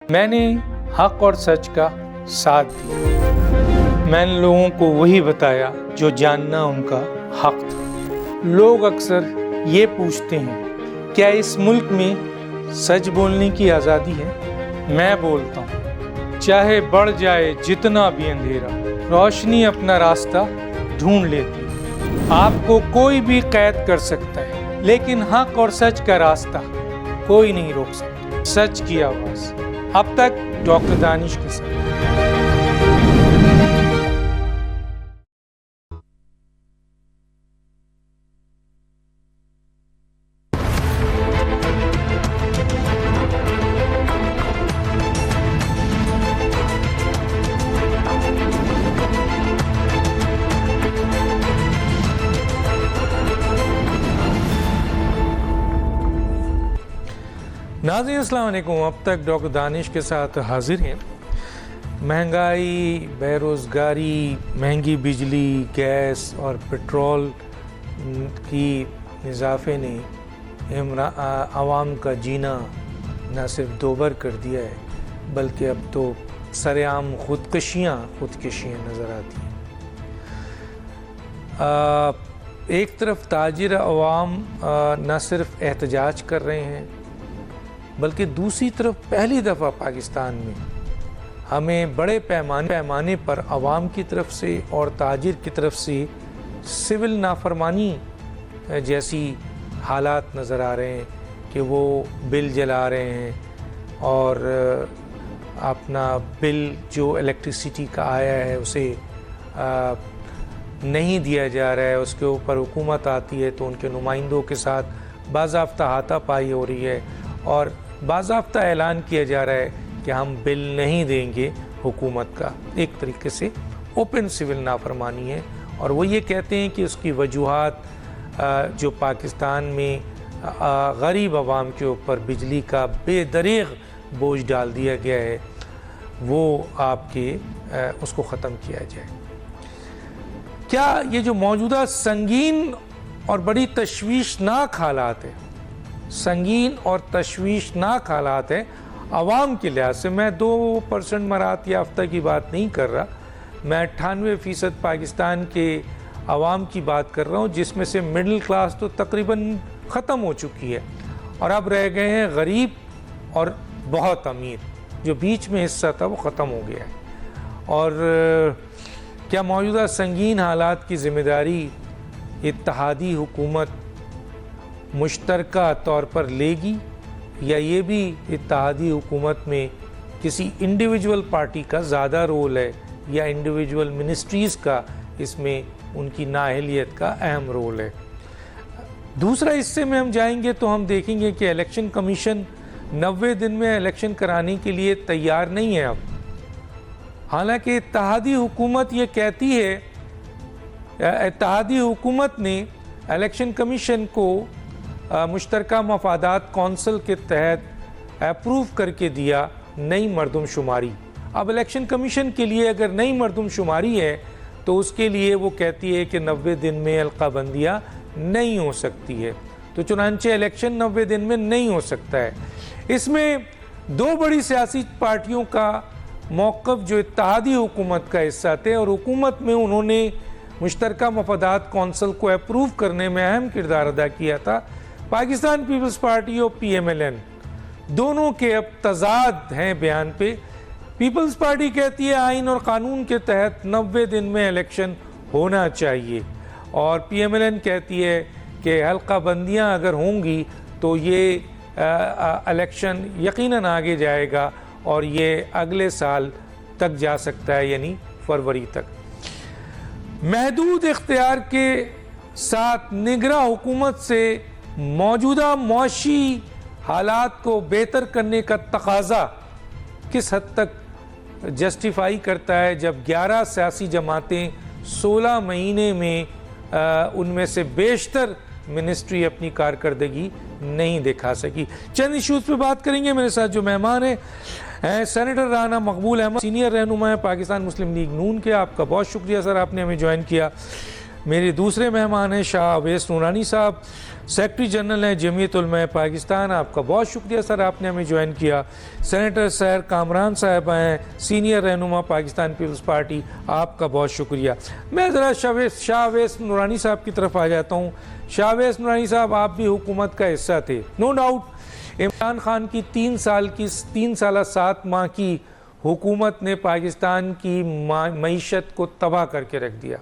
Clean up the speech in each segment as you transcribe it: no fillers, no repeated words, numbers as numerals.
मैंने हक और सच का साथ दिया। मैंने लोगों को वही बताया जो जानना उनका हक था। लोग अक्सर ये पूछते हैं, क्या इस मुल्क में सच बोलने की आज़ादी है? मैं बोलता हूँ, चाहे बढ़ जाए जितना भी अंधेरा, रोशनी अपना रास्ता ढूंढ लेती है। आपको कोई भी कैद कर सकता है, लेकिन हक और सच का रास्ता कोई नहीं रोक सकता। सच की आवाज़। अब तक डॉक्टर दानिश के साथ। नाज़रीन अस्सलाम वालेकुम। अब तक डॉक्टर दानिश के साथ हाजिर हैं। महंगाई, बेरोज़गारी, महंगी बिजली, गैस और पेट्रोल की इजाफे ने आवाम का जीना न सिर्फ दोबर कर दिया है, बल्कि अब तो सरेआम खुदकशियाँ नज़र आती हैं। एक तरफ ताजिर अवाम न सिर्फ एहतजाज कर रहे हैं, बल्कि दूसरी तरफ पहली दफ़ा पाकिस्तान में हमें बड़े पैमाने पर अवाम की तरफ से और ताजिर की तरफ से सिविल नाफरमानी जैसी हालात नज़र आ रहे हैं कि वो बिल जला रहे हैं और अपना बिल जो इलेक्ट्रिसिटी का आया है उसे नहीं दिया जा रहा है। उसके ऊपर हुकूमत आती है तो उनके नुमाइंदों के साथ बाज़ाब्ता हाथापाई हो रही है और बाज़ाब्ता ऐलान किया जा रहा है कि हम बिल नहीं देंगे हुकूमत का। एक तरीके से ओपन सिविल नाफरमानी है और वो ये कहते हैं कि उसकी वजूहात जो पाकिस्तान में गरीब आवाम के ऊपर बिजली का बेदरीग बोझ डाल दिया गया है, वो उसको ख़त्म किया जाए। क्या ये जो मौजूदा संगीन और बड़ी तशवीशनाक हालात है, संगीन और तशवीशनाक हालात है अवाम के लिहाज से, मैं 2% मराहत याफ्ता की बात नहीं कर रहा, मैं 98% पाकिस्तान के अवाम की बात कर रहा हूँ, जिसमें से मिडिल क्लास तो तकरीबन ख़त्म हो चुकी है और अब रह गए हैं गरीब और बहुत अमीर। जो बीच में हिस्सा था वो ख़त्म हो गया है। और क्या मौजूदा संगीन हालात की ज़िम्मेदारी इत्तेहादी हुकूमत मुश्तरका तौर पर लेगी, या ये भी इत्तेहादी हुकूमत में किसी इंडिविजुअल पार्टी का ज़्यादा रोल है, या इंडिविजुअल मिनिस्ट्रीज़ का इसमें उनकी नाअहलियत का अहम रोल है? दूसरा हिस्से में हम जाएंगे तो हम देखेंगे कि इलेक्शन कमीशन 90 दिन में इलेक्शन कराने के लिए तैयार नहीं है अब। हालांकि इत्तेहादी हुकूमत ये कहती है, इत्तेहादी हुकूमत ने इलेक्शन कमीशन को मुश्तरका मफादात कौंसिल के तहत अप्रूव करके दिया नई मरदमशुमारी। अब इलेक्शन कमीशन के लिए अगर नई मरदमशुमारी है तो उसके लिए वो कहती है कि 90 दिन में हल्काबंदियाँ नहीं हो सकती है, तो चुनांचे इलेक्शन 90 दिन में नहीं हो सकता है। इसमें दो बड़ी सियासी पार्टियों का मौक़िफ़ जो इत्तेहादी हुकूमत का हिस्सा थे और हुकूमत में उन्होंने मुश्तरका मफादात कौंसिल को अप्रूव करने में अहम किरदार अदा किया था, पाकिस्तान पीपल्स पार्टी और PMLN दोनों के अब तजाद हैं बयान पे। पीपल्स पार्टी कहती है आइन और कानून के तहत 90 दिन में इलेक्शन होना चाहिए, और PMLN कहती है कि हल्काबंदियाँ अगर होंगी तो ये इलेक्शन यकीनन आगे जाएगा और ये अगले साल तक जा सकता है, यानी फरवरी तक। महदूद इख्तियार के साथ निगरां हुकूमत से मौजूदा मौशी हालात को बेहतर करने का तकाजा किस हद तक जस्टिफाई करता है, जब 11 सियासी जमातें 16 महीने में उनमें से बेशतर मिनिस्ट्री अपनी कारकर्दगी नहीं दिखा सकी। चंद इशूज़ पे बात करेंगे। मेरे साथ जो मेहमान हैं सेनेटर राना मकबूल अहमद, सीनियर रहनुमा है पाकिस्तान मुस्लिम लीग नून के। आपका बहुत शुक्रिया सर, आपने हमें ज्वाइन किया। मेरे दूसरे मेहमान हैं शाह अवैस नूरानी साहब, सेक्रेटरी जनरल हैं जमीयत उलमा पाकिस्तान। आपका बहुत शुक्रिया सर, आपने हमें ज्वाइन किया। सेनेटर सैर कामरान साहब हैं, सीनियर रहनुमा पाकिस्तान पीपल्स पार्टी, आपका बहुत शुक्रिया। मैं ज़रा शाह अवैस नूरानी साहब की तरफ आ जाता हूँ। शाह अवैस नूरानी साहब, आप भी हुकूमत का हिस्सा थे, नो डाउट। इमरान खान की 3 साल 7 माह की हुकूमत ने पाकिस्तान की मईशत को तबाह करके रख दिया।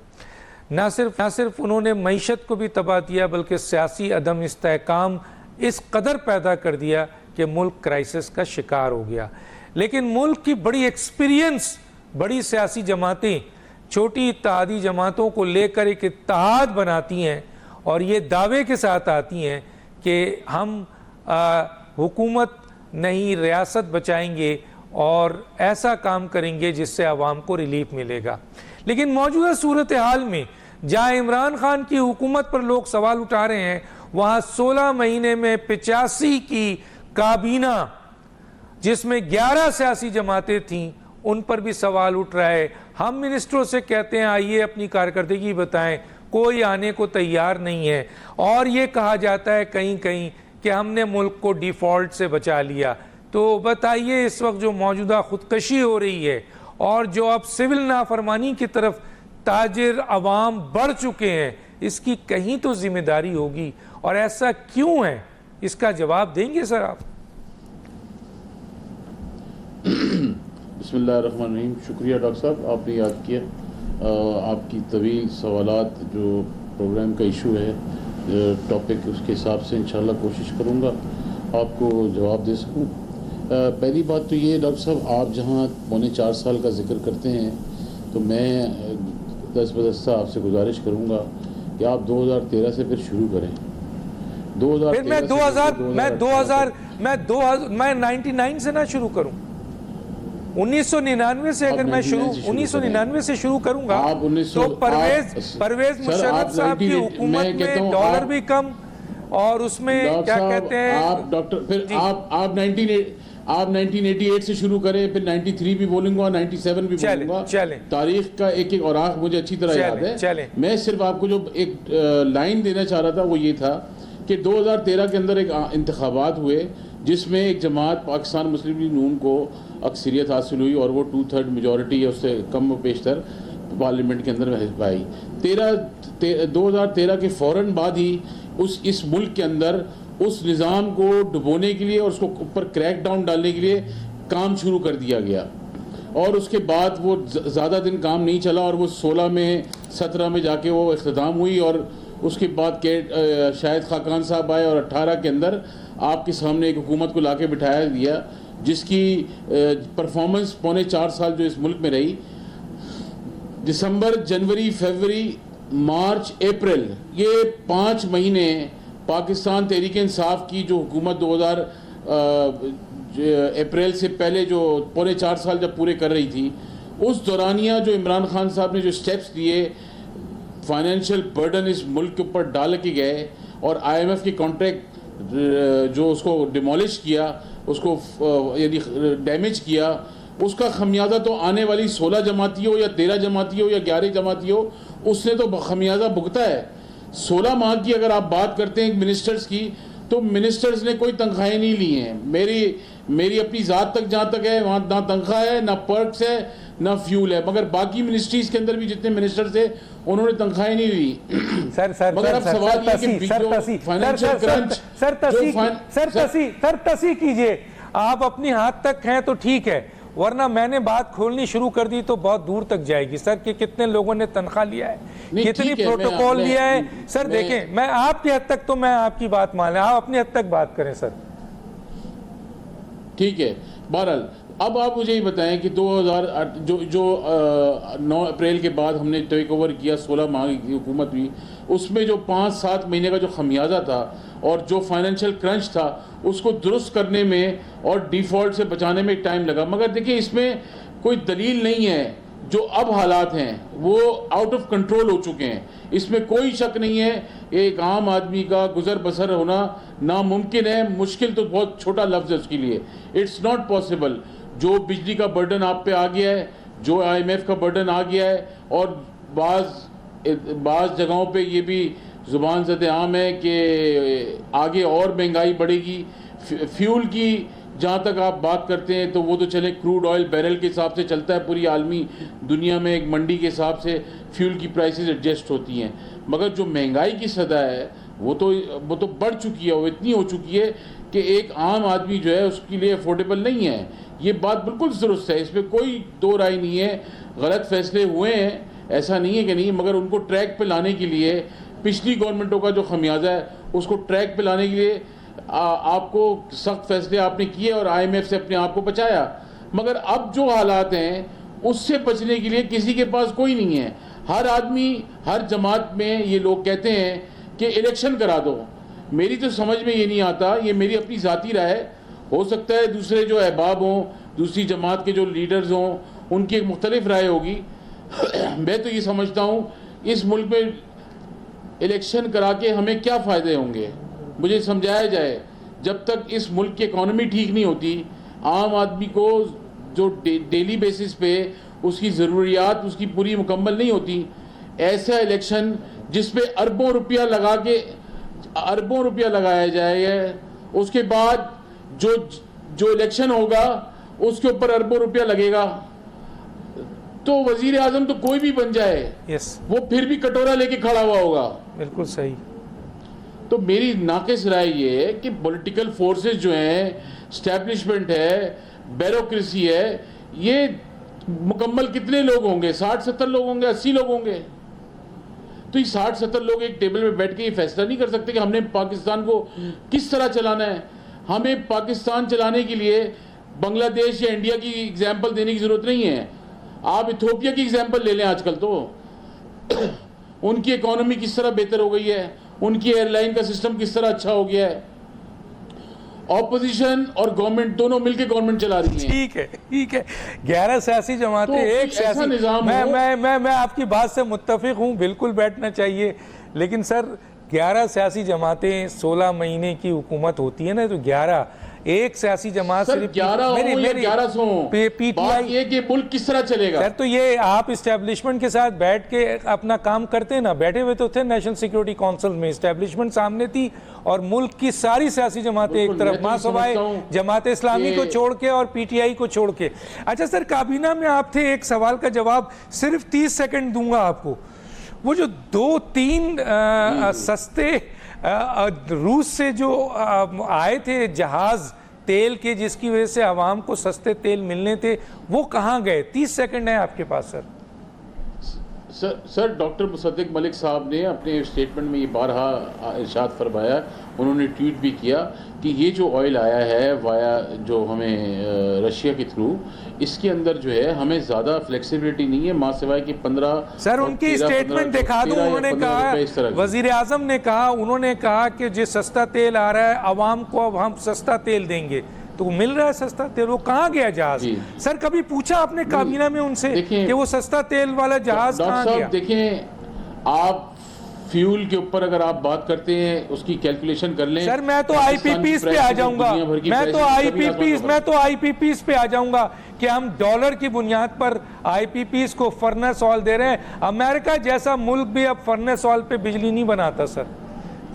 ना सिर्फ उन्होंने मईशत को भी तबाह किया, बल्कि सियासी अदम इस्तेहकाम इस कदर पैदा कर दिया कि मुल्क क्राइसिस का शिकार हो गया। लेकिन मुल्क की बड़ी एक्सपीरियंस बड़ी सियासी जमातें छोटी इत्तेहादी जमातों को लेकर एक इत्तेहाद बनाती हैं और ये दावे के साथ आती हैं कि हम हुकूमत नहीं रियासत बचाएंगे और ऐसा काम करेंगे जिससे आवाम को रिलीफ मिलेगा। लेकिन मौजूदा सूरत हाल में जहाँ इमरान खान की हुकूमत पर लोग सवाल उठा रहे हैं, वहाँ 16 महीने में 85 की काबीना जिसमें 11 सियासी जमातें थीं, उन पर भी सवाल उठ रहा है। हम मिनिस्टरों से कहते हैं आइए अपनी कारकर्दगी बताएं, कोई आने को तैयार नहीं है। और ये कहा जाता है कहीं कहीं कि हमने मुल्क को डिफ़ॉल्ट से बचा लिया। तो बताइए, इस वक्त जो मौजूदा खुदकशी हो रही है और जो अब सिविल नाफरमानी की तरफ ताजिर अवाम बढ़ चुके हैं, इसकी कहीं तो जिम्मेदारी होगी, और ऐसा क्यों है, इसका जवाब देंगे सर आप? बिस्मिल्लाहिर्रहमानिर्रहीम। शुक्रिया डॉक्टर साहब, आपने याद किया। आपकी तवील सवालात जो प्रोग्राम का इशू है, टॉपिक, उसके हिसाब से इंशाल्लाह कोशिश करूँगा आपको जवाब दे सकूँ। पहली बात तो ये डॉक्टर साहब, आप जहाँ 3.25 साल का जिक्र करते हैं, तो मैं दस्तबदस्ता आपसे गुजारिश करूँगा कि आप 2013 से फिर शुरू करें। 2013 मैं 99 से ना शुरू करूँ, 1999 से अगर मैं 1999 से शुरू करूंगा तो परवेज मुशर्रफ साहब की हुकूमत में डॉलर भी कम, और उसमें क्या कहते हैं आप डॉक्टर, फिर आप 1988 से शुरू करें, फिर 93 भी बोलूंगा, 97 भी बोलूंगा। तारीख का एक एक औराक मुझे अच्छी तरह याद है। मैं सिर्फ आपको जो एक लाइन देना चाह रहा था वो ये था कि 2013 के अंदर एक इंतखाबात हुए जिसमें एक जमात पाकिस्तान मुस्लिम लीग नून को अक्सरियत हासिल हुई और वो 2/3 मेजॉरिटी है, उससे कम व पेशतर पार्लियामेंट के अंदर पाई। 2013 के फ़ौरन बाद ही इस मुल्क के अंदर उस निज़ाम को डुबोने के लिए और उसको ऊपर क्रैक डाउन डालने के लिए काम शुरू कर दिया गया, और उसके बाद वो ज़्यादा दिन काम नहीं चला और वो 16 में 17 में जाके वो इख्तिताम हुई, और उसके बाद के शाहिद खाकान साहब आए और 18 के अंदर आपके सामने एक हुकूमत को लाके बिठाया दिया, जिसकी परफॉर्मेंस 3.25 साल जो इस मुल्क में रही, दिसंबर, जनवरी, फरवरी, मार्च, अप्रैल, ये 5 महीने पाकिस्तान तहरीक इंसाफ की जो हुकूमत 2000 अप्रैल से पहले जो 3.25 साल जब पूरे कर रही थी, उस दौरानिया जो इमरान खान साहब ने जो स्टेप्स लिए, फाइनेंशियल बर्डन इस मुल्क के ऊपर डाल के गए, और IMF के कॉन्ट्रैक्ट जो उसको डिमोलिश किया, उसको यदि डैमेज किया, उसका खमियाजा तो आने वाली 16 जमाती हो या 13 जमाती हो या 11 जमाती हो, उसने तो खमियाजा भुगता है। 16 माह की अगर आप बात करते हैं मिनिस्टर्स की, तो मिनिस्टर्स ने कोई तनख्वाहें नहीं ली हैं। मेरी अपनी ज़ात तक जहाँ तक है, वहाँ ना तनख्वाह है, ना पर्क्स है, ना फ्यूल है, मगर बाकी मिनिस्ट्रीज के अंदर भी जितने मिनिस्टर्स थे उन्होंने तनख्वाहें नहीं ली। मगर अब सवाल ये कि फाइनेंशियल क्रंच सर तसी कीजिए, आप अपनी हाथ तक हैं तो ठीक है, वरना मैंने बात खोलनी शुरू कर दी तो बहुत दूर तक जाएगी सर कि कितने लोगों ने तनख्वाह लिया है, कितनी प्रोटोकॉल लिया है। सर देखें, मैं आपकी हद तक तो मैं आपकी बात मान लें, आप अपनी हद तक बात करें सर। ठीक है, बहरहाल अब आप मुझे ये बताएं कि 2008 जो 9 अप्रैल के बाद हमने टेक ओवर किया, 16 माह की हुकूमत हुई, उसमें जो 5-7 महीने का जो खमियाजा था और जो फाइनेंशियल क्रंच था, उसको दुरुस्त करने में और डिफ़ॉल्ट से बचाने में टाइम लगा। मगर देखिए, इसमें कोई दलील नहीं है, जो अब हालात हैं वो आउट ऑफ कंट्रोल हो चुके हैं, इसमें कोई शक नहीं है। एक आम आदमी का गुजर बसर होना नामुमकिन है, मुश्किल तो बहुत छोटा लफ्ज़ है उसके लिए, इट्स नॉट पॉसिबल। जो बिजली का बर्डन आप पे आ गया है, जो IMF का बर्डन आ गया है, और बाज़ बाज़ जगहों पे ये भी ज़ुबान ज़द आम है कि आगे और महंगाई बढ़ेगी। फ्यूल की जहाँ तक आप बात करते हैं तो वो तो चले, क्रूड ऑयल बैरल के हिसाब से चलता है पूरी आलमी दुनिया में, एक मंडी के हिसाब से फ्यूल की प्राइसेस एडजस्ट होती हैं, मगर जो महंगाई की सतह है वो तो बढ़ चुकी है, वो इतनी हो चुकी है कि एक आम आदमी जो है उसके लिए अफोर्डेबल नहीं है। ये बात बिल्कुल दुरुस्त है, इसमें कोई दो राय नहीं है। गलत फैसले हुए हैं, ऐसा नहीं है कि नहीं, मगर उनको ट्रैक पे लाने के लिए पिछली गवर्नमेंटों का जो खमियाजा है उसको ट्रैक पे लाने के लिए आपको सख्त फैसले आपने किए और IMF से अपने आप को बचाया। मगर अब जो हालात हैं उससे बचने के लिए किसी के पास कोई नहीं है। हर आदमी, हर जमात में ये लोग कहते हैं कि इलेक्शन करा दो। मेरी तो समझ में ये नहीं आता, ये मेरी अपनी ज़ाती राय है, हो सकता है दूसरे जो अहबाब हों, दूसरी जमात के जो लीडर्स हों, उनकी एक मुख्तलिफ राय होगी। मैं तो ये समझता हूँ इस मुल्क में इलेक्शन करा के हमें क्या फ़ायदे होंगे, मुझे समझाया जाए। जब तक इस मुल्क की इकॉनमी ठीक नहीं होती, आम आदमी को जो डेली बेसिस पे उसकी ज़रूरियात उसकी पूरी मुकम्मल नहीं होती, ऐसा इलेक्शन जिसपे अरबों रुपया लगाया जाए, उसके बाद जो इलेक्शन होगा उसके ऊपर अरबों रुपया लगेगा, तो वजीर आजम तो कोई भी बन जाए, वो फिर भी कटोरा लेके खड़ा हुआ होगा। बिल्कुल सही। तो मेरी नाक़िस राय ये है कि पॉलिटिकल फोर्सेस जो हैं, स्टैब्लिशमेंट है, ब्यूरोक्रेसी है, ये मुकम्मल कितने लोग होंगे? 60-70 लोग होंगे, 80 लोग होंगे। तो ये 60-70 लोग एक टेबल में बैठ के ये फैसला नहीं कर सकते कि हमने पाकिस्तान को किस तरह चलाना है। हमें पाकिस्तान चलाने के लिए बांग्लादेश या इंडिया की एग्जाम्पल देने की ज़रूरत नहीं है। आप इथोपिया की एग्जाम्पल ले लें। आजकल तो उनकी इकॉनमी किस तरह बेहतर हो गई है, उनकी एयरलाइन का सिस्टम किस तरह अच्छा हो गया है। ऑपोजिशन और गवर्नमेंट दोनों मिलकर गवर्नमेंट चला रही है। ठीक है 11 सियासी जमातें, तो एक सियासी निजाम। मैं आपकी बात से मुत्तफिक हूँ, बिल्कुल बैठना चाहिए। लेकिन सर 11 सियासी जमातें, 16 महीने की हुकूमत होती है ना, तो 11 एक सियासी जमात सिर्फ 1100 PTI, ये कि मुल्क किस तरह चलेगा? सर तो ये आप इस्टेब्लिशमेंट के साथ बैठ के अपना काम करते ना, बैठे हुए तो थे नेशनल सिक्योरिटी काउंसिल में, इस्टेब्लिशमेंट सामने थी और मुल्क की सारी सियासी जमातें एक तरफ, महासभाएं जमात इस्लामी को छोड़ के और PTI को छोड़ के। अच्छा सर, काबीना में आप थे, एक सवाल का जवाब सिर्फ 30 सेकंड दूंगा आपको। वो जो 2-3 सस्ते रूस से जो आए थे जहाज तेल के, जिसकी वजह से आवाम को सस्ते तेल मिलने थे, वो कहाँ गए? 30 सेकंड है आपके पास सर। डॉक्टर मुसद्दिक मलिक साहब ने अपने स्टेटमेंट में ये बारहा इरशाद फरमाया, उन्होंने ट्वीट भी किया कि ये जो ऑयल आया है वाया जो हमें रशिया के थ्रू, इसके अंदर जो है हमें ज़्यादा फ्लेक्सिबिलिटी नहीं है, माँ सिवाय कि 15। सर उनकी स्टेटमेंट दिखा दूं, उन्होंने कहा, वजीर आजम ने कहा, उन्होंने कहा कि जो सस्ता तेल आ रहा है आवाम को अब हम सस्ता तेल देंगे, तो मिल रहा है सस्ता तेल, वो कहाँ गया जहाज? सर कभी पूछा आपने काबीना में उनसे कि वो सस्ता तेल वाला जहाज कहाँ गया? देखें, आप फ्यूल के ऊपर अगर आप बात करते हैं, उसकी कैलकुलेशन कर लें। सर मैं तो IPPs पे आ जाऊंगा, मैं तो IPPs पे आ जाऊंगा कि हम डॉलर की बुनियाद पर IPPs को फर्नेस ऑयल दे रहे हैं। अमेरिका जैसा मुल्क भी अब फर्नेस ऑयल पे बिजली नहीं बनाता सर,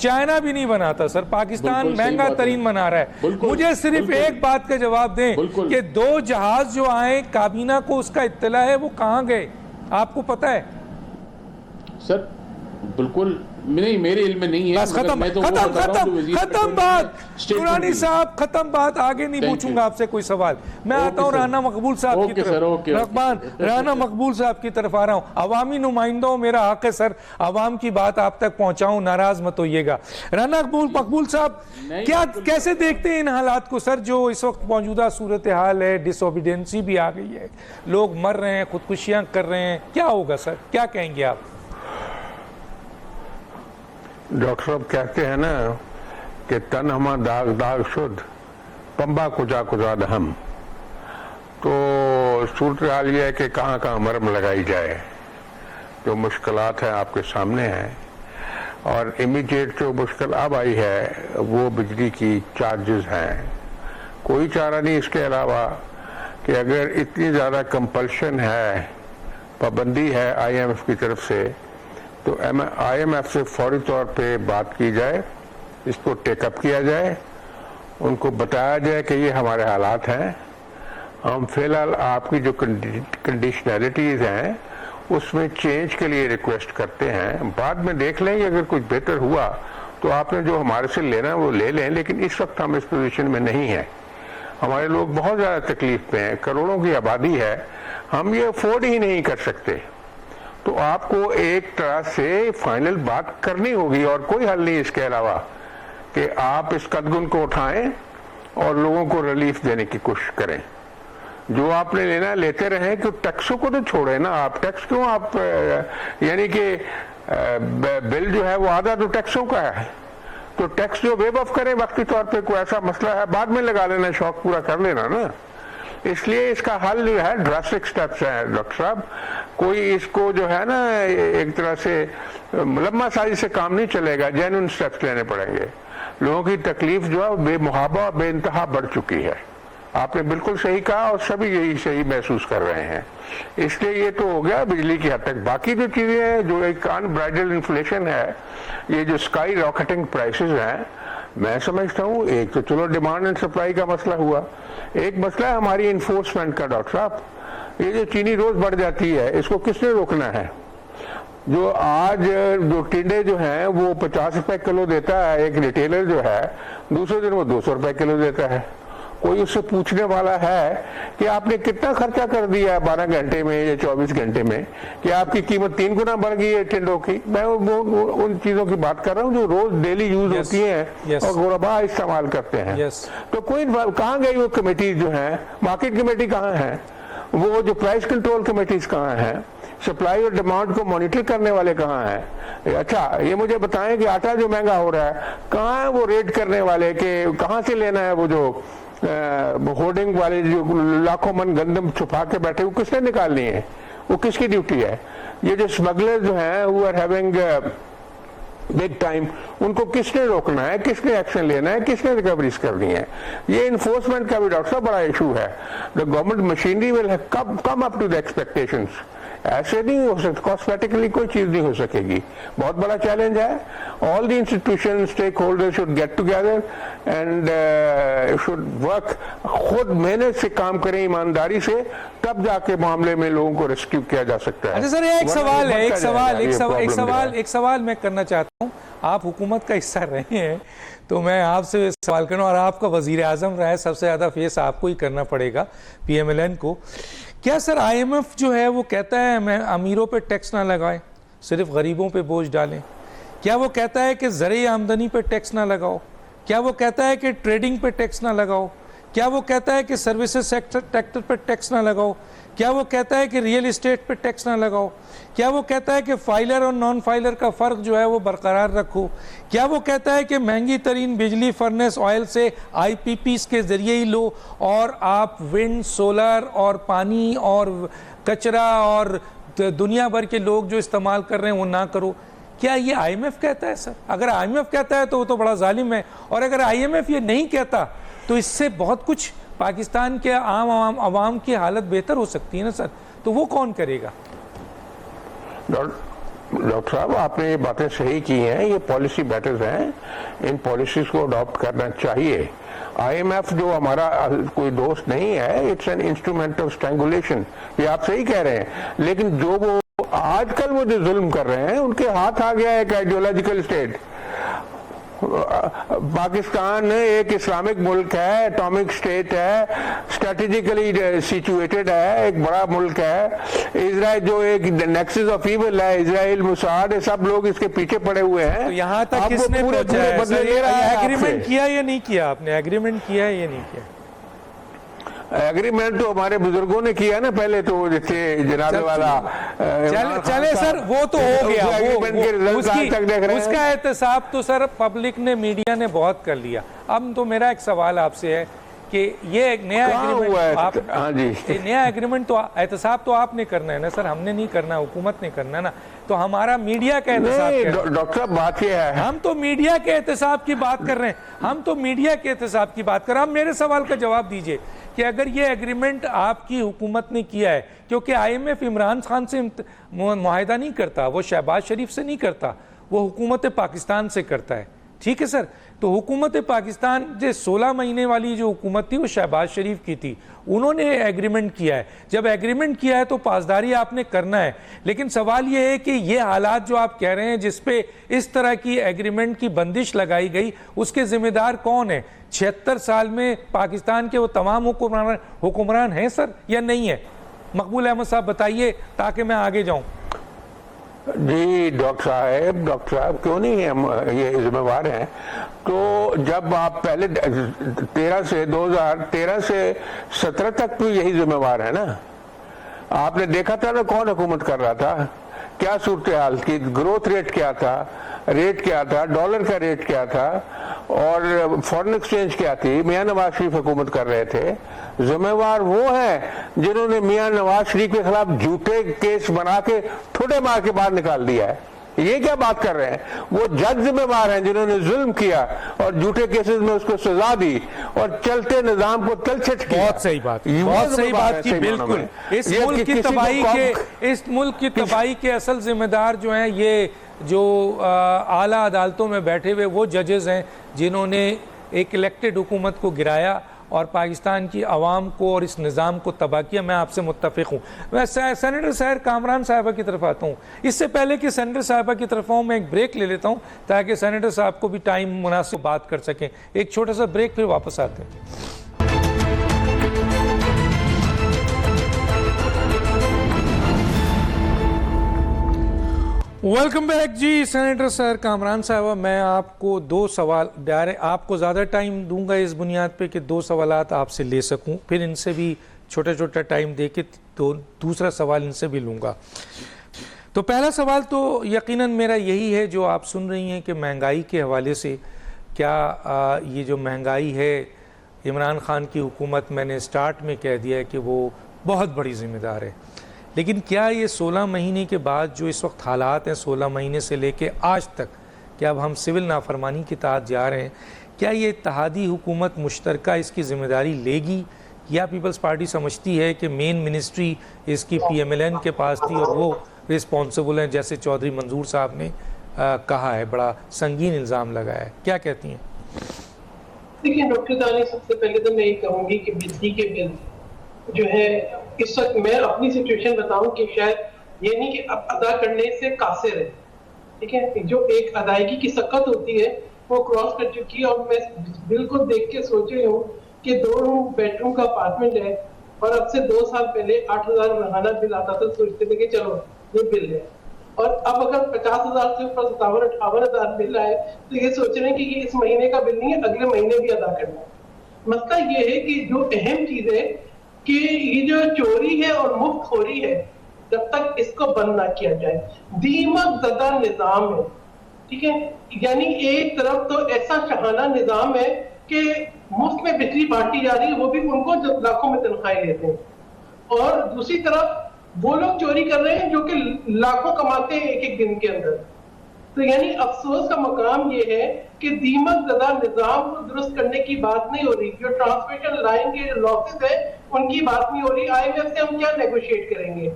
चाइना भी नहीं बनाता सर, पाकिस्तान महंगा तरीन बना रहा है। मुझे सिर्फ एक बात का जवाब दें कि 2 जहाज जो आए, काबीना को उसका इत्तला है, वो कहाँ गए? आपको पता है? सर बिल्कुल नहीं, मेरे इल्म में नहीं है। बस खत्म बात दुरानी साहब, खत्म बात, आगे नहीं पूछूंगा आपसे कोई सवाल। मैं आता हूँ राना मकबूल साहब की तरफ। राना मकबूल साहब की तरफ आ रहा हूँ। अवामी नुमाइंदों, मेरा हक है सर अवाम की बात आप तक पहुंचाऊं, नाराज मत होइएगा। राना मकबूल साहब, क्या कैसे देखते हैं इन हालात को सर, जो इस वक्त मौजूदा सूरत हाल है? डिसओबीडियंसी भी आ गई है, लोग मर रहे हैं, खुदकुशियां कर रहे हैं, क्या होगा सर, क्या कहेंगे आप? डॉक्टर साहब कहते हैं ना कि तन हमा दाग दाग शुद्ध, पंबा कुजा कुजा दहम। तो सूरत हाल ये है कि कहाँ कहाँ मरम लगाई जाए। जो मुश्किलात हैं आपके सामने हैं, और इमीडिएट जो मुश्किल अब आई है वो बिजली की चार्जेस हैं। कोई चारा नहीं इसके अलावा कि अगर इतनी ज़्यादा कंपल्शन है, पाबंदी है IMF की तरफ से तो IMF से फौरी तौर पे बात की जाए, इसको टेकअप किया जाए, उनको बताया जाए कि ये हमारे हालात हैं, हम फिलहाल आपकी जो कंडीशनैलिटीज़ हैं उसमें चेंज के लिए रिक्वेस्ट करते हैं, बाद में देख लेंगे अगर कुछ बेहतर हुआ तो आपने जो हमारे से लेना है वो ले लें, लेकिन इस वक्त हम इस पोजीशन में नहीं हैं। हमारे लोग बहुत ज़्यादा तकलीफ में हैं, करोड़ों की आबादी है, हम ये अफोर्ड ही नहीं कर सकते। तो आपको एक तरह से फाइनल बात करनी होगी और कोई हल नहीं इसके अलावा कि आप इस कदगुन को उठाएं और लोगों को रिलीफ देने की कोशिश करें। जो आपने लेना लेते रहें, कि टैक्सों को तो छोड़े ना, आप टैक्स क्यों आप यानी कि बिल जो है वो आधा तो टैक्सों का है, तो टैक्स जो वेव ऑफ करें वक्ती तौर पे, कोई ऐसा मसला है बाद में लगा लेना, शौक पूरा कर लेना ना। इसलिए इसका हल जो है ड्रास्टिक स्टेप्स है डॉक्टर साहब, कोई इसको जो है ना एक तरह से लम्बा साजी से काम नहीं चलेगा, जेन्युइन स्टेप्स लेने पड़ेंगे। लोगों की तकलीफ जो है बेमुहाबा बेइंतहा बढ़ चुकी है, आपने बिल्कुल सही कहा और सभी यही सही महसूस कर रहे हैं। इसलिए ये तो हो गया बिजली की हद तक। बाकी जो चीज़ें हैं, जो एक अनब्राइडल इन्फ्लेशन है, ये जो स्काई रॉकेटिंग प्राइसेस हैं, मैं समझता हूँ एक तो चलो डिमांड एंड सप्लाई का मसला हुआ, एक मसला है हमारी इन्फोर्समेंट का डॉक्टर साहब। ये जो चीनी रोज बढ़ जाती है, इसको किसने रोकना है? जो आज जो टिंडे जो हैं वो 50 रुपए किलो देता है एक रिटेलर जो है, दूसरे दिन वो 200 रुपए किलो देता है। कोई उससे पूछने वाला है कि आपने कितना खर्चा कर दिया है 12 घंटे में या 24 घंटे में कि आपकी कीमत 3 गुना बढ़ गई है टिंडों की? मैं वो उन चीजों की बात कर रहा हूँ जो रोज डेली यूज होती हैं और गुरबा इस्तेमाल करते हैं। तो कोई कहाँ गई वो कमेटी जो है, मार्केट कमेटी कहाँ है, वो जो प्राइस कंट्रोल कमेटीज कहाँ है, सप्लाई और डिमांड को मॉनिटर करने वाले कहाँ हैं? अच्छा ये मुझे बताएं कि आटा जो महंगा हो रहा है, कहाँ है वो रेट करने वाले कि कहाँ से लेना है? वो जो होर्डिंग वाले जो लाखों मन गंदम छुपा के बैठे, वो किसने निकालनी है? वो किसकी ड्यूटी है? ये जो स्मगलर जो हैं वो आर हैविंग बिग टाइम, उनको किसने रोकना है, किसने एक्शन लेना है, किसने रिकवरीज करनी है? ये इन्फोर्समेंट का भी डॉक्टर साहब बड़ा इशू है। The government machinery will come up to the expectations. ऐसे नहीं हो सकता, कॉस्मेटिकली कोई चीज नहीं हो सकेगी, बहुत बड़ा चैलेंज है। All the institution stakeholder should get together and should work, खुद मेहनत से काम करें ईमानदारी से, तब जाके मामले में लोगों को रेस्क्यू किया जा सकता है। अच्छा सर, ये एक सवाल मैं करना चाहता हूँ। आप हुकूमत का हिस्सा रहे हैं तो मैं आपसे सवाल करूँ, और आपका वजीर आजम रहा है, सबसे ज़्यादा फेस आपको ही करना पड़ेगा PMLN को। क्या सर IMF जो है वो कहता है मैं अमीरों पे टैक्स ना लगाएं, सिर्फ गरीबों पे बोझ डालें? क्या वो कहता है कि ज़रिए आमदनी पे टैक्स ना लगाओ? क्या वो कहता है कि ट्रेडिंग पे टैक्स ना लगाओ? क्या वो कहता है कि सर्विसेज सेक्टर पर टैक्स ना लगाओ? क्या वो कहता है कि रियल इस्टेट पे टैक्स ना लगाओ? क्या वो कहता है कि फाइलर और नॉन फाइलर का फ़र्क जो है वो बरकरार रखो? क्या वो कहता है कि महंगी तरीन बिजली फर्नेस ऑयल से IPPs के ज़रिए ही लो और आप विंड, सोलर और पानी और कचरा और दुनिया भर के लोग जो इस्तेमाल कर रहे हैं वो ना करो? क्या ये IMF कहता है सर? अगर IMF कहता है तो वो तो बड़ा जालिम है, और अगर IMF ये नहीं कहता तो इससे बहुत कुछ पाकिस्तान के आवाम की हालत बेहतर हो सकती है ना सर, तो वो कौन करेगा? डॉक्टर साहब आपने ये बातें सही की हैं, ये पॉलिसी मैटर्स हैं, इन पॉलिसीज को अडॉप्ट करना चाहिए। IMF जो हमारा कोई दोस्त नहीं है, it's an instrument of strangulation, ये आप सही कह रहे हैं। लेकिन जो वो आजकल वो जो जुल्म कर रहे हैं, उनके हाथ आ गया एक आइडियोलॉजिकल स्टेट। पाकिस्तान एक इस्लामिक मुल्क है, एटॉमिक स्टेट है, स्ट्रेटेजिकली सिचुएटेड है, एक बड़ा मुल्क है। इजराइल जो एक नेक्सस ऑफ इविल है, इजराइल, मुसाद, सब लोग इसके पीछे पड़े हुए हैं। तो यहाँ तक किसने एग्रीमेंट किया या नहीं किया? आपने एग्रीमेंट किया या नहीं किया? एग्रीमेंट तो हमारे बुजुर्गों ने किया ना पहले, तो जैसे जनाबे वाला चले सर वो तो हो गया, वो उसका एहतसाब तो सर पब्लिक ने, मीडिया ने बहुत कर लिया। अब तो मेरा एक सवाल आपसे है कि ये एक नया एग्रीमेंट आप, हाँ जी, ये नया एग्रीमेंट तो एहतसाब तो आपने करना है ना सर, हमने नहीं करना, हुकूमत ने करना है ना, तो हमारा मीडिया का एहतसाब। डॉक्टर साहब बात ये है, हम तो मीडिया के एहतसाब की बात कर रहे हैं, हम तो मीडिया के एहतसाब की बात कर रहे हैं। आप मेरे सवाल का जवाब दीजिए कि अगर ये एग्रीमेंट आपकी हुकूमत ने किया है, क्योंकि IMF इमरान खान से मुआहिदा नहीं करता, वो शहबाज शरीफ से नहीं करता, वो हुकूमत पाकिस्तान से करता है, ठीक है सर। तो हुकूमत पाकिस्तान जो 16 महीने वाली जो हुकूमत थी वो शहबाज शरीफ की थी, उन्होंने एग्रीमेंट किया है। जब एग्रीमेंट किया है तो पासदारी आपने करना है। लेकिन सवाल ये है कि ये हालात जो आप कह रहे हैं जिसपे इस तरह की एग्रीमेंट की बंदिश लगाई गई, उसके जिम्मेदार कौन है? 76 साल में पाकिस्तान के वो तमाम हुक्मरान हैं सर या नहीं है? मकबूल अहमद साहब बताइए ताकि मैं आगे जाऊं। जी डॉक्टर साहब क्यों नहीं है, ये जिम्मेवार हैं। तो जब आप पहले 2013 से 17 तक भी यही जिम्मेवार है ना। आपने देखा था ना कौन हुकूमत कर रहा था, क्या सूरत हाल की, ग्रोथ रेट क्या था, डॉलर का रेट क्या था और फॉरेन एक्सचेंज क्या थी। मियां नवाज शरीफ हुकूमत कर रहे थे। जिम्मेवार वो हैं जिन्होंने मियां नवाज शरीफ के खिलाफ झूठे केस बना के थोड़े मार के बाहर निकाल दिया है। ये क्या बात कर रहे हैं? वो जज जिम्मेवार हैं जिन्होंने जुल्म किया और झूठे केसेस में उसको सजा दी और चलते निजाम को तलछट किया। बहुत सही बात की, बिल्कुल। इस मुल्क की तबाही के असल जिम्मेदार जो हैं, ये जो आला अदालतों में बैठे हुए वो जजेस हैं जिन्होंने एक इलेक्टेड हुकूमत को गिराया और पाकिस्तान की आवाम को और इस निज़ाम को तबाह किया। मैं आपसे मुत्तफ़िक़ हूँ। मैं सेनेटर सहर कामरान साहिबा की तरफ आता हूँ। इससे पहले कि सेनेटर साहिबा की तरफ आऊँ, मैं एक ब्रेक ले लेता हूँ ताकि सेनेटर साहब को भी टाइम मुनासिब बात कर सकें। एक छोटा सा ब्रेक, फिर वापस आते हैं। वेलकम बैक जी। सेनेटर सर कामरान साहब, मैं आपको 2 सवाल डायरेक्ट, आपको ज़्यादा टाइम दूंगा इस बुनियाद पे कि 2 सवालात आपसे ले सकूं, फिर इनसे भी छोटा छोटा टाइम दे के दूसरा सवाल इनसे भी लूँगा। तो पहला सवाल तो यकीनन मेरा यही है, जो आप सुन रही हैं कि महंगाई के हवाले से क्या ये जो महंगाई है, इमरान खान की हुकूमत, मैंने स्टार्ट में कह दिया है कि वो बहुत बड़ी ज़िम्मेदार है, लेकिन क्या ये 16 महीने के बाद जो इस वक्त हालात हैं, 16 महीने से लेके आज तक, कि अब हम सिविल नाफरमानी के तहत जा रहे हैं, क्या ये इत्तेहादी हुकूमत मुश्तरका इसकी ज़िम्मेदारी लेगी या पीपल्स पार्टी समझती है कि मेन मिनिस्ट्री इसकी PMLN के पास थी और वो रिस्पॉन्सिबल हैं, जैसे चौधरी मंजूर साहब ने कहा है, बड़ा संगीन इल्ज़ाम लगाया है? क्या कहती हैं? देखिए डॉक्टर दानी, सबसे पहले तो मैं ये कहूँगी कि बिजली के बिल जो है, इस वक्त मैं अपनी सिचुएशन बताऊं कि शायद ये नहीं कि अब अदा करने से कासिर है, ठीक है, जो एक अदायगी की सकत होती है वो क्रॉस कर चुकी है। और मैं बिल को देख के सोच रही हूँ कि 2 बेडरूम का अपार्टमेंट है और अब से 2 साल पहले 8,000 महीना बिल आता था, सोचते थे कि चलो ये बिल है, और अब अगर 50,000 से ऊपर 57-58,000 बिल आए तो ये सोच रहे हैं कि ये इस महीने का बिल नहीं है, अगले महीने भी अदा करना है। मसला ये है कि जो अहम चीज है कि ये जो चोरी है और मुफ्तखोरी है, जब तक इसको बंद ना किया जाए, दीमक ज़दा निजाम है, ठीक है। यानी एक तरफ तो ऐसा शहाना निजाम है कि मुफ्त में बिजली बांटी जा रही है, वो भी उनको जो लाखों में तनख्वाहें लेते हैं, और दूसरी तरफ वो लोग चोरी कर रहे हैं जो कि लाखों कमाते हैं एक दिन के अंदर। तो यानी अफसोस का मकाम ये है कि दीमक ज़दा निजाम को दुरुस्त करने की बात नहीं हो रही। जो ट्रांसमिशन लाइन के जो लॉसेस है उनकी बात नहीं हो रही। IMF से हम क्या नेगोशिएट करेंगे?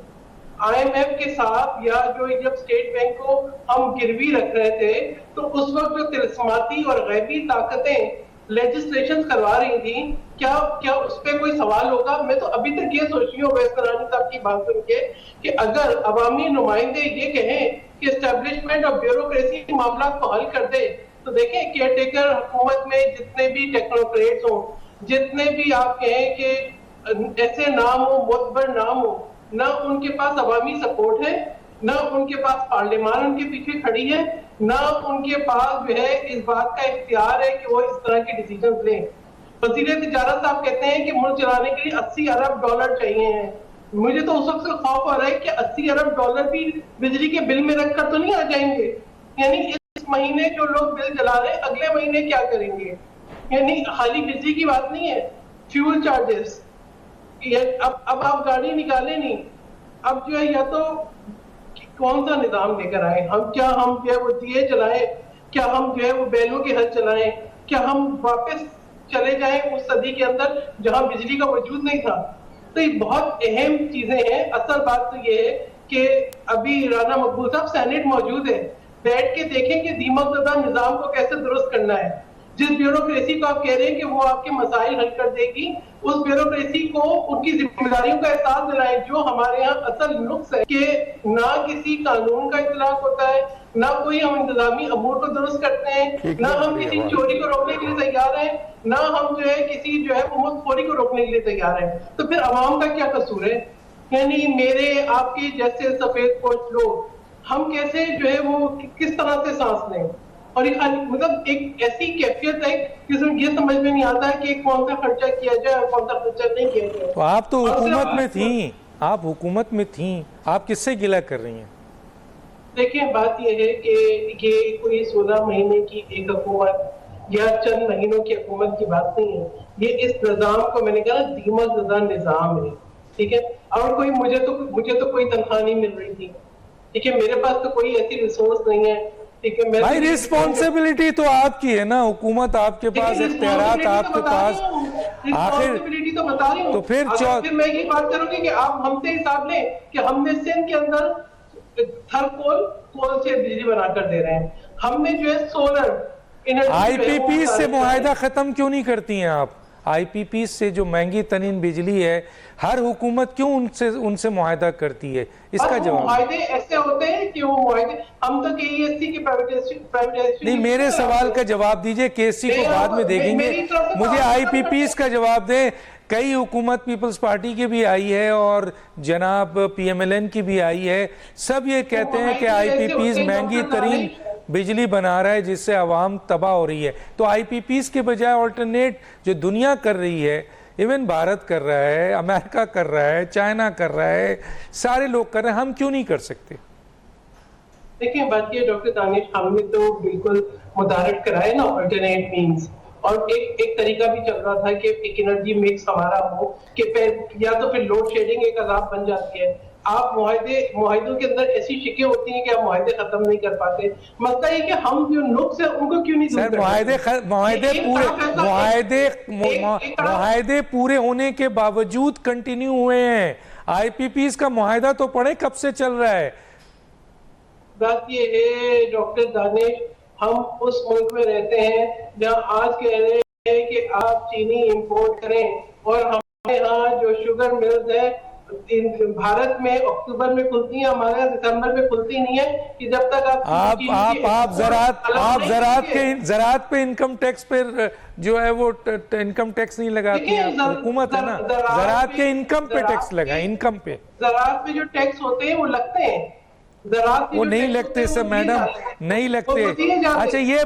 IMF के साथ, या जो जब स्टेट बैंक को हम गिरवी रख रहे थे तो उस वक्त जो तिलस्माती और गैबी ताकतें लेजिस्लेशन करवा रही थी, क्या उस पर कोई सवाल होगा? मैं तो अभी तक ये सोच रही हूँ वैस करानी साहब की बात सुन के कि अगर अवामी नुमाइंदे ये कहें कि एस्टेब्लिशमेंट और ब्यूरोक्रेसी के मामला को हल कर दे, तो देखें केयर टेकर हुकूमत में जितने भी टेक्नोक्रेट्स हों, जितने भी आप कहें कि ऐसे नाम हो, मोतबर नाम हो, ना उनके पास अवामी सपोर्ट है, ना उनके पास पार्लियामान उनके पीछे खड़ी है, ना उनके पास जो है इस बात का इख्तियार है कि वो इस तरह के डिसीजन लें। वज़ीर तिजारत साहब कहते हैं कि मुल्क चलाने के लिए $80 अरब चाहिए हैं। मुझे तो उस वक्त से खौफ आ रहा है कि $80 अरब भी बिजली के बिल में रखकर तो नहीं आ जाएंगे। यानी इस महीने जो लोग बिल जला रहे हैं, अगले महीने क्या करेंगे? यानी खाली बिजली की बात नहीं है, फ्यूल चार्जेस, ये अब आप गाड़ी निकाले नहीं, अब जो है या तो कौन सा निजाम लेकर आए हम, क्या हम जो है वो दिए चलाएं, क्या हम जो है वो बैलों के हल चलाएं, क्या हम वापस चले जाएं उस सदी के अंदर जहां बिजली का वजूद नहीं था। तो ये बहुत अहम चीजें हैं। असल बात तो ये है कि अभी राना मकबूल साहब सेनेट मौजूद है, बैठ के देखें कि दीमकज़दा निजाम को कैसे दुरुस्त करना है। जिस ब्यूरोक्रेसी को आप कह रहे हैं कि वो आपके मसाइल हल कर देगी, उस ब्यूरोक्रेसी को उनकी जिम्मेदारियों का एहसास दिलाएं। जो हमारे यहाँ असल नुक्स है कि ना किसी कानून का इतलाक होता है, ना कोई हम इंतजामी अमूर को दुरुस्त करते हैं, ना हम किसी चोरी को रोकने के लिए तैयार हैं, ना हम जो है किसी जो है मुफ्तखोरी को रोकने के लिए तैयार हैं। तो फिर अवाम का क्या कसूर है? यानी मेरे आपके जैसे सफेद पोश लोग हम कैसे जो है वो किस तरह से सांस लें? और मतलब एक ऐसी कैफियत है जिसमें ये समझ में नहीं आता है कि कौन सा खर्चा किया जाए और कौन सा खर्चा नहीं किया जाए। तो आप तो हुकूमत में थी, आप हुकूमत में थी, आप किससे गिला कर रही हैं? देखिए बात यह है कि ये कोई 16 महीने की एक हुकूमत या चंद महीनों की हुकूमत की बात नहीं है। ये इस निजाम को मैंने कहा दीमकज़दा निजाम है, ठीक है। और कोई मुझे तो कोई तनख्वाह नहीं मिल रही थी, ठीक है, मेरे पास तो कोई ऐसी रिसोर्स नहीं है, ठीक है। भाई रिस्पॉन्सिबिलिटी तो आपकी है ना, हुकूमत आपके पास, इख्तियारात आपके पास, आखिर तो बता रही हूँ। तो फिर मैं ये बात करूंगी कि आप हमसे हिसाब लें कि हमने सिंध के अंदर कोल से बिजली बनाकर दे रहे हैं, हमने जो है सोलर आईपीपी से मुआहिदा खत्म क्यों नहीं करती हैं आप? आईपीपी से जो महंगी तरीन बिजली है, हर हुकूमत क्यों उनसे मुआहिदा करती है? इसका जवाब मुआहिदे ऐसे होते हैं कि वो मुआहिदे हम तो केईएससी की प्राइवेटाइजेशन नहीं, मेरे सवाल का जवाब दीजिए, केएससी को बाद में देखेंगे, मुझे आईपीपी का जवाब दें। कई हुकूमत पीपल्स पार्टी की भी आई है और जनाब पीएमएलएन की भी आई है, सब ये कहते हैं कि आईपीपी महंगी तरीन बिजली बना रहा है जिससे आवाम तबाह हो रही है। तो आईपीपीस के बजाय ऑल्टरनेट जो दुनिया कर रही है, इवन भारत कर रहा है, अमेरिका कर रहा है, चाइना कर रहा है, सारे लोग कर रहे हैं, हम क्यों नहीं कर सकते? देखिए बात ये डॉक्टर दानिश, हमने तो बिल्कुल मुदारत कराए ना ऑल्टरनेट मीन्स, और एक तरीका भी चल रहा था कि एक एनर्जी मिक्स हमारा हो कि या तो फिर लोड शेडिंग एक अजाब बन जाती है। आप मुआहिदों के अंदर ऐसी शिकें होती हैं कि आप मुआहिदे खत्म नहीं कर पाते। मसला ये कि हम जो नुक्स है उनको क्यों नहीं दूर करते? मुआहिदे पूरे होने के बावजूद कंटिन्यू हुए हैं। आईपीपी का मुआहिदा तो पढ़े कब से चल रहा है। बात ये है डॉक्टर दानिश, हम उस मुल्क में रहते हैं जहाँ आज कह रहे हैं कि आप चीनी इंपोर्ट करें, और हमारे यहाँ जो शुगर मिल्स है भारत में अक्टूबर में खुलती है, हमारे यहाँ दिसंबर में खुलती नहीं है कि जब तक आप ज़राअत पे इनकम टैक्स पे जो है वो इनकम टैक्स नहीं लगाती है हुकूमत, है ना। ज़राअत के इनकम पे टैक्स लगा, इनकम पे। ज़राअत पे जो टैक्स होते हैं वो लगते हैं, वो नहीं लगते सर मैडम, नहीं लगते। अच्छा ये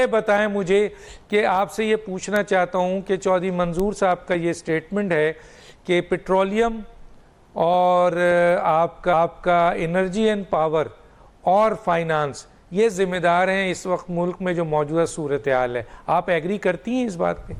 बताएं मुझे कि आपसे ये पूछना चाहता हूं कि चौधरी मंजूर साहब का ये स्टेटमेंट है कि पेट्रोलियम और आपका एनर्जी एंड पावर और फाइनेंस ये जिम्मेदार हैं इस वक्त मुल्क में जो मौजूदा सूरत हाल है। आप एग्री करती हैं इस बात पे?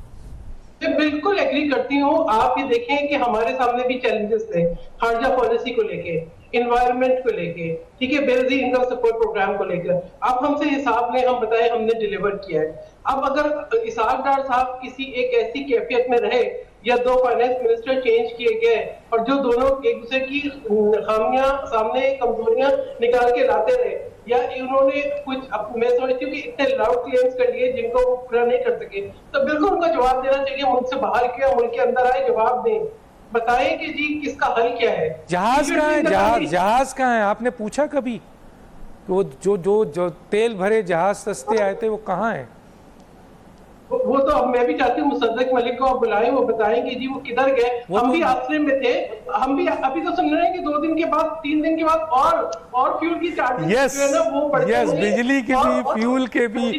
मैं बिल्कुल एग्री करती हूँ। आप ये देखें कि हमारे सामने भी चैलेंजेस थे खारजा पॉलिसी को लेके, इन्वायरमेंट को लेके, ठीक है, बेनजीर इनकम सपोर्ट प्रोग्राम को लेकर। अब हमसे हिसाब लें, हम बताएं हमने डिलीवर किया है। अब अगर इसहाक डार साहब किसी एक ऐसी कैफियत में रहे या दो फाइनेंस मिनिस्टर चेंज किए गए और जो दोनों एक दूसरे की खामियां सामने, कमजोरियां निकाल के लाते रहे, या इन्होंने कुछ मैं समझती हूँ कि इतने लाउड क्लेम्स कर लिए जिनको वो पूरा नहीं कर सके, तो बिल्कुल उनको जवाब देना चाहिए। मुल्क से बाहर किया, मुल्क के अंदर आए, जवाब दें, बताएं कि जी किसका हल क्या है। जहाज कहाँ है? जहाज कहाँ है? आपने पूछा कभी? वो जो तेल भरे जहाज सस्ते आए थे वो कहाँ है? वो तो अब मैं भी चाहती हूँ मुसद्दक मलिक को आप बुलाएं, वो बताएंगे जी वो किधर गए। हम भी आश्रय में थे, हम भी अभी तो सुन रहे हैं कि 2 दिन के बाद 3 दिन के बाद और फ्यूल की चार्जेस जो है ना वो बढ़ जाएंगे। बिजली के भी, फ्यूल के भी,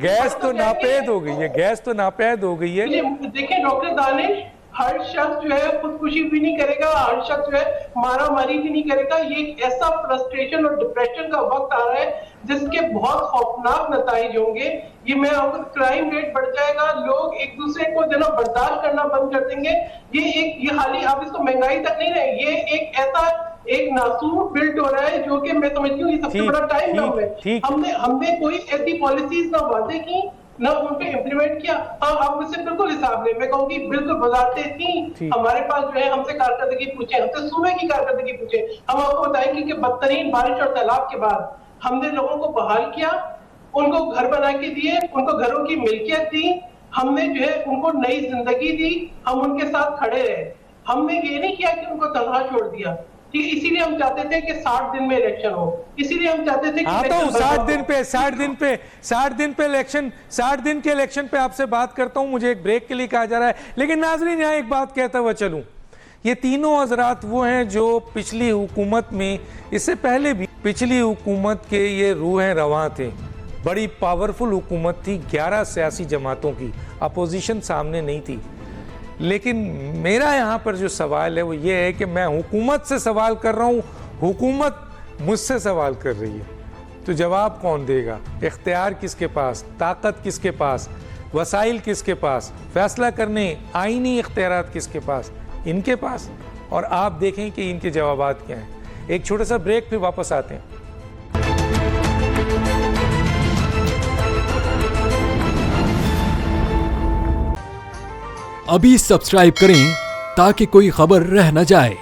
गैस तो नापेद हो गई है, गैस तो नापेद हो गई है। देखिए डॉक्टर दानिश, हर शख्स जो है खुदकुशी भी नहीं करेगा, हर शख्स जो है मारा मारी भी नहीं करेगा। ये एक ऐसा फ्रस्ट्रेशन और डिप्रेशन का वक्त आ रहा है जिसके बहुत खौफनाक नतीजे होंगे। ये मैं आपको, क्राइम रेट बढ़ जाएगा, लोग एक दूसरे को जना बर्दाश्त करना बंद कर देंगे। ये हाली आप इसको महंगाई तक नहीं रहे, ये एक ऐसा एक नासूर बिल्ड हो रहा है जो कि मैं समझती हूँ ये सबसे बड़ा टाइम बम है। हमने कोई ऐसी पॉलिसीज ना वादे की ना उन पे इम्प्लीमेंट किया। हाँ, आप मुझसे बिल्कुल हिसाब लें, मैं कहूँगी बिल्कुल वजारतें थी हमारे पास जो है, हमसे कारकर्दगी पूछे, हमसे सूबे की कारकर्दगी पूछे। हम आपको बताएंगे कि बदतरीन बारिश और तालाब के बाद हमने लोगों को बहाल किया, उनको घर बना के दिए, उनको घरों की मिल्कियत दी, हमने जो है उनको नई जिंदगी दी, हम उनके साथ खड़े रहे। हमने ये नहीं किया कि उनको तनहा छोड़ दिया। इसीलिए हम चाहते थे कि 60 दिन में इलेक्शन हो, इसीलिए हम चाहते थे कि 60 दिन पे इलेक्शन, 60 दिन के इलेक्शन पे आपसे बात करता हूं। मुझे एक ब्रेक के लिए कहा जा रहा है, लेकिन नाजरीन यहाँ एक बात कहता हुआ चलूं, ये तीनों हजरात वो हैं जो पिछली हुकूमत में, इससे पहले भी पिछली हुकूमत के ये रूहें रवां थे। बड़ी पावरफुल हुकूमत थी, 11 सियासी जमातों की, अपोजिशन सामने नहीं थी। लेकिन मेरा यहाँ पर जो सवाल है वो ये है कि मैं हुकूमत से सवाल कर रहा हूँ, हुकूमत मुझसे सवाल कर रही है, तो जवाब कौन देगा? इख्तियार किसके पास, ताकत किसके पास, वसाइल किसके पास, फैसला करने आईनी इख्तियारात किसके पास? इनके पास। और आप देखें कि इनके जवाबात क्या हैं। एक छोटा सा ब्रेक, फिर वापस आते हैं। अभी सब्सक्राइब करें ताकि कोई खबर रह न जाए।